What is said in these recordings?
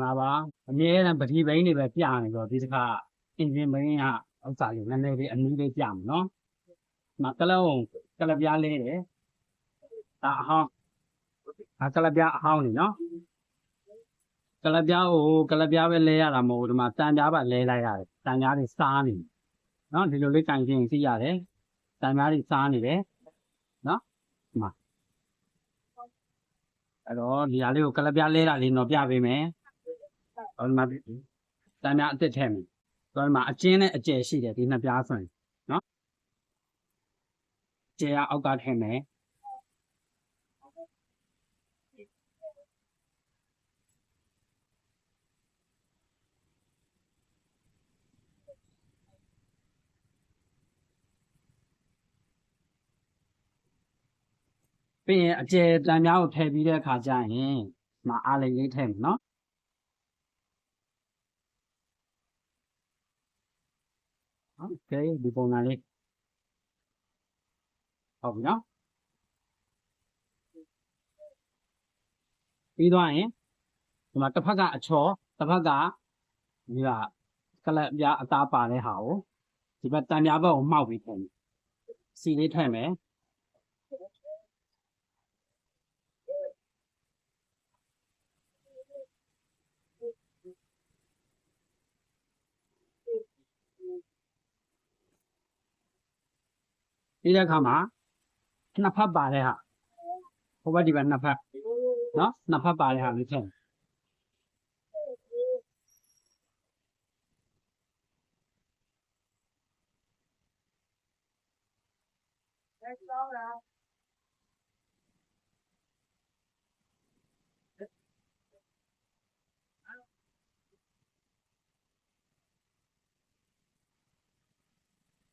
ငါပါအမြဲတမ်းပတိဘိန်းတွေပဲပြနေတော့ဒီတစ်ခါအင်ဂျင်ဘိန်းကဥစ္စာလေးနည်းနည်းလေးအနည်းလေးပြမယ်နော်။ကလုံးကလပြားလေးတယ်ဒါအဟောင်းကလပြားအဟောင်းနေနော်ကလပြားကိုကလပြားပဲလဲရတာမဟုတ်ဒီမှာတန်ပြားပါလဲလိုက်ရတယ်တန်ပြားတွေစားနေနော်ဒီလိုလေးကင်ချင်းသိရတယ်တန်ပြားတွေစားနေတယ်နော်ဒီမှာအဲ့တော့ဒီဟာလေးကိုကလပြားလဲတာလေးတော့ပြပေးမယ်ဟိုဒီမှာတန်ပြားအစ်စ်ထည့်မယ်ဆိုတော့ဒီမှာအကျင်းနဲ့အကျယ်ရှိတယ်ဒီနှစ်ပြားဆိုရင်နော်ကျယ်ကအောက်ကထည့်မယ်ပြီးရင်အကျယ်တန်ပြားကိုထည့်ပြီးတဲ့အခါကျရင်မအားလေးလေးထည့်မယ်နော်โอเคဒီပုံစံလေးဟုတ်ပြီနော်ပြီးသွားရင်ဒီမှာတစ်ဖက်ကအချော်တစ်ဖက်ကဒီကကလပ်ပြားအသားပါတဲ့ဟာကိုဒီဘက်တန်ပြားဘက်ကိုမှောက်ပြီးထည့်မယ်စီလေးထည့်မယ်ပြီးတဲ့အခါမှာနှစ်ဖက်ပါတဲ့ဟာဟိုဘက်ဒီဘက်နှစ်ဖက်နော်နှစ်ဖက်ပါတဲ့ဟာလေးထည့်မယ်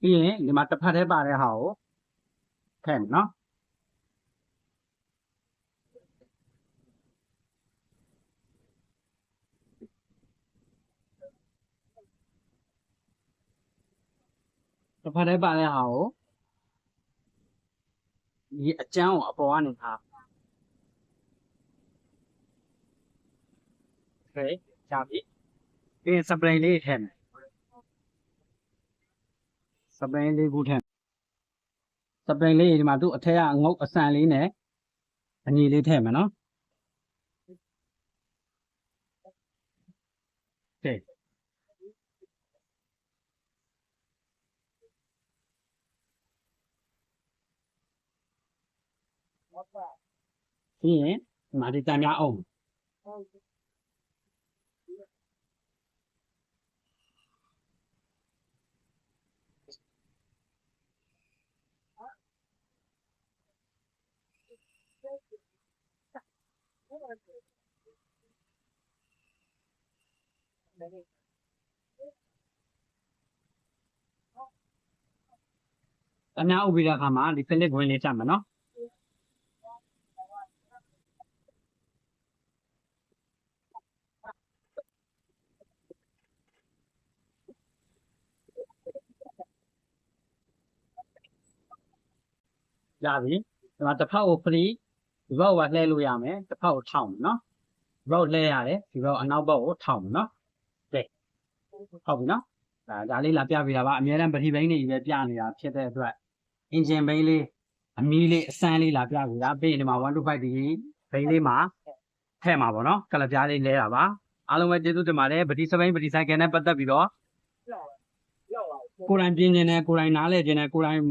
ပြီးရင်ဒီမှာတစ်ဖက်ထဲပါတဲ့ဟာကိုထည့်မယ်နော်တစ်ဖက်ထဲပါတဲ့ဟာကိုဒီအကျန်းကိုအပေါ်ကနေထားโอเคကြာပြီပြီးရင်စပရင်လေးထည့်မယ်စပရင်လေးခုထည့်စပရင်လေးဒီမှာသူ့အထက်ကငုတ်အဆန်လေးနဲ့အညီလေးထည့်မယ်နော်โอเคပြီးရင်ဒီမှာဒီတန်ပြားအောင်တန်ပြားအုပ်ပြီးတဲ့အခါမှာဒီဖိလစ်ခွင်းလေးတက်မယ်နော်ရပြီဒီမှာတစ်ဖက်ကိုဖရီဒီဘက်ကိုလှည့်လို့ရမယ်တစ်ဖက်ကိုထောက်မယ်နော်ဒီဘက်ကိုလှည့်ရတယ်ဒီဘက်ကိုအနောက်ဘက်ကိုထောက်မယ်နော်ကဲဟုတ်ပြီနော်ဒါလေးလာပြပေးတာပါအများတန်းပတိဘိန်းတွေပဲပြနေတာဖြစ်တဲ့အတွက်အင်ဂျင်ဘိန်းလေးအမီးလေးအစမ်းလေးလာပြပေးတာပြီးရင်ဒီမှာ125ဒီဘိန်းလေးမှာထည့်မှာပေါ့နော်ကလပြားလေးလဲတာပါအားလုံးပဲကျေးဇူးတင်ပါတယ်ပတိစပိန်ပတိဆိုင်ကယ်နဲ့ပတ်သက်ပြီးတော့ကိုယ်တိုင်ပြင်နေတယ်ကိုယ်တိုင်နားလဲခြင်းနဲ့ကိုယ်တိုင်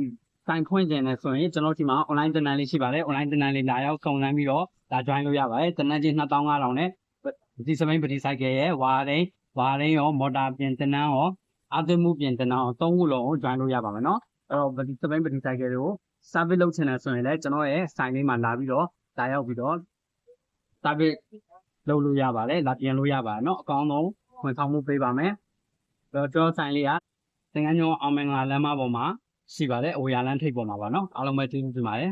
တိုင်ဖွင့်ခြင်းနဲ့ဆိုရင်ကျွန်တော်ဒီမှာ online သင်တန်းလေးရှိပါတယ် online သင်တန်းလေးလာရောက်စုံစမ်းပြီးတော့ဒါ join လို့ရပါတယ်သင်တန်းချင်း2500နဲ့ပတိစပိန်ပတိဆိုင်ကယ်ရဲ့ဝါရင်းရောမော်တာပြင်သင်တန်းရောအသင်းမှုပြင်သင်တန်းရော3ခုလုံးကို join လို့ရပါမယ်နော်အဲ့တော့ပတိစပိန်ပတိဆိုင်ကယ်တွေကို service လုပ်ချင်တယ်ဆိုရင်လည်းကျွန်တော်ရဲ့ site လေးမှာလာပြီးတော့လာရောက်ပြီးတော့ service လုပ်လို့ရပါတယ်လာပြင်လို့ရပါတယ်เนาะအကောင်းဆုံးဝန်ဆောင်မှုပေးပါမယ်ကျွန်တော်ဆိုင်လေးကသင်္ကန်းကျောင်းအောင်မင်္ဂလာလမ်းမပေါ်မှာရှိပါတယ်အဝေးရလမ်းထိပ်ပေါ်မှာပါเนาะအားလုံးပဲကျေးဇူးတင်ပါတယ်